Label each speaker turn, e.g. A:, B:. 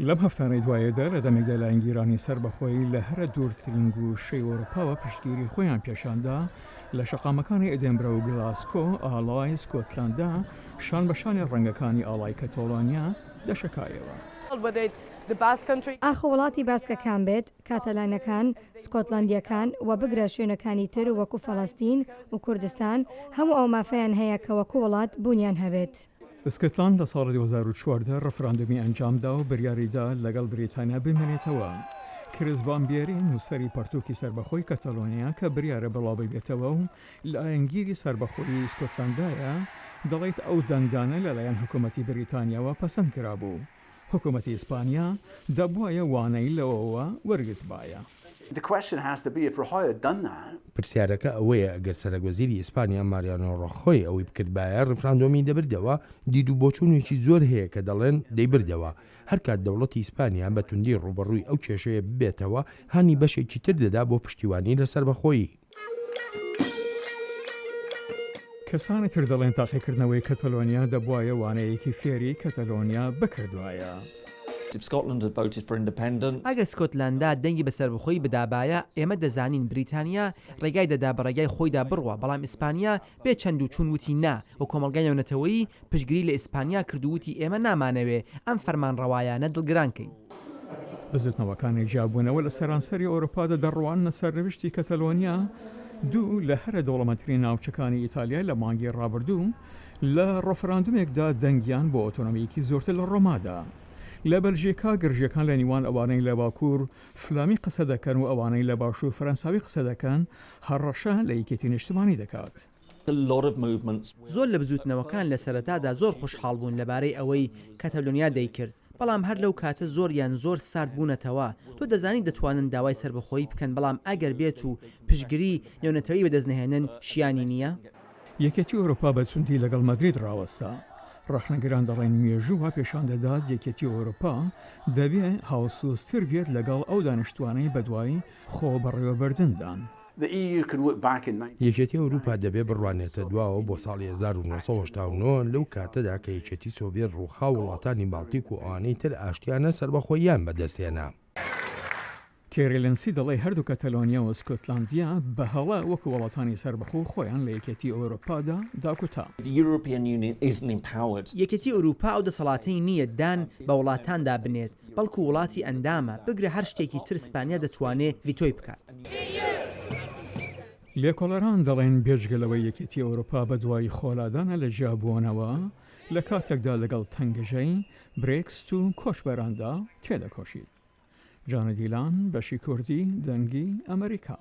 A: لەم هەفتانەی دوایەدا لە دەمێکدا لایەنگیرانی سەربەخۆیی لە هەرە دوورترین گوشەی ئەوروپاوە پشتگیری خۆیان پێشاندا لە شەقامەکانی ئێدینبرە و گلاسکۆ ئاڵای سکۆتلاندا شان بەشانی ڕەنگەکانی ئاڵای کەتۆلۆنیا دەشکایەوە.
B: ئاخە وڵاتی باسکەکان بێت، کاتەلانەکان، سکۆتلاندیەکان و بگرە شوێنەکانی تر وەکو فەڵەستین و کوردستان هەموو ئەو مافەیان هەیە کە وەکو وڵات بوونیان هەبێت.
A: اسکۆتلاند لە ساڵی 2014 ڕەفراندۆمی ئەنجامدا و بڕیاریدا لەگەڵ بریتانیا بمێنێتەوە. کریس بامبیێری نووسەری پەرتووکی سەربەخۆی کەتەلۆنیا کە بریارە بڵاو بێتەوە و لە ئاینگیری سەربەخۆیی اسکۆتلاندایە دەڵێت ئەو دەنگدانە لەلایەن حکوومەتی بریتانیاوە پەسەند کرابوو. حکوومەتی ئیسپانیا دەبوایە وانەی لەوەوە وەرگرتبایە.
C: پرسیارەکە ئەوەیە ئەگەر سەرۆکوەزیری ئیسپانیا ماریانۆ ڕەخۆی ئەوەی بکردبایە ڕفراندۆمی دەبردەوە، دید و بۆچوونێکی زۆر هەیە کە دەڵێن دەیبردەوە. هەرکات دەوڵەتی ئیسپانیا بە توندی ڕوبەڕووی ئەو کێشەیە ببێتەوە، هانی بەشێکی تر دەدا بۆ پشتیوانی لە سەربەخۆیی.
A: کەسانی تر دەڵێن تاقیکردنەوەی کەتەلۆنیا دەبوایە وانەیەکی فێری کەتەلۆنیا بکردوایە.
D: ئەگەر سکۆتلاندا دەنگی بە سەربەخۆیی بدابایە، ئێمە دەزانین بریتانیا ڕێگای دەدا بە ڕێگای خۆیدا بڕوە، بەڵام ئیسپانیا بێ چەند و چون وتی نا و کۆمەلگای نێونەتەوەیی پشتگیری لە ئیسپانیا کردووتی ئێمە نامانەوێ ئەم فەرمانڕەوایانە دڵگرانکەین.
A: بزوتنەوەکانی جیابوونەوە لە سەرانسەری ئەوروپادا دەڕوانە سەرنوشتی کەتەلۆنیا دوو لە هەرە دەوڵەمەندترین ناوچەکانی ئیتالیا لە مانگی ڕابردوو لە ڕەفراندومێکدا دەنگیان بۆ ئۆتۆنۆمیەکی زۆرتر لە ڕۆمادا. لە بەلژیکا گرژیەکان لە نیوان ئەوانەی لە باکوور فلامی قسە دەکەن و ئەوانەی لە باشوور فەرەنساوی قسە دەکەن هەڕەشە لە یەکێتی نیشتمانی دەکات.
D: زۆر لە بزوتنەوەکان لە سەرەتادا زۆر خۆشحاڵ بوون لەبارەی ئەوەی کەتەلۆنیا دەیکرد، بەڵام هەر لەو کاتە زۆریان زۆر سارد بوونەتەوە. تۆ دەزانی دەتوانن داوای سەربەخۆیی بکەن، بەڵام ئەگەر بێت و پشتگیری نێونەتەوەی بەدەستنەهێنن شیانی نییە.
A: یەکێتی ئەوروپا بە چوندی لەگەڵ مەدرید ڕاوەستا. ڕەخنەگران دەڵێن مێژووە پێشان دەدات یەکێتی ئەوروپا دەبێ هاوسووستر بێت لەگەڵ ئەو دانیشتوانەی بەدوای خۆ بەڕێوەبردندان.
C: یەکێتی ئەوروپا دەبێ بڕوانێتە دواوە بۆ ساڵی 1989 لەو کاتەدا کە یەکێتی سۆڤێت ڕووخا وڵاتانی باڵتیک و ئەوانەی تر ئاشتیانە سەربەخۆییان بەدەستێنا.
A: کێریلنسی دەڵێ هەردوو کەتەلۆنیا و سکۆتلاندیا بە هەڵا وەکو وڵاتانی سەربەخۆ خۆیان لە یەکێتی ئەوروپادا داکوتا.
D: یەکێتی ئەوروپا ئەو دەسەڵاتەی نییە دان بە وڵاتاندا بنێت، بەڵکو وڵاتی ئەندامە، بگرە هەر شتێکی تر ئیسپانیا دەتوانێت ڤیتۆی بکات.
A: لێکۆڵەران دەڵێن بێژگەلەوەی یەکێتی ئەوروپا بە دوای خۆلادانە لە جیابوونەوە لە کاتێکدا لەگەڵ تەنگەژەی برێکست و کۆچبەراندا تێدەکۆشید. جانە دیلان بەشی کوردی دەنگی ئەمریکا.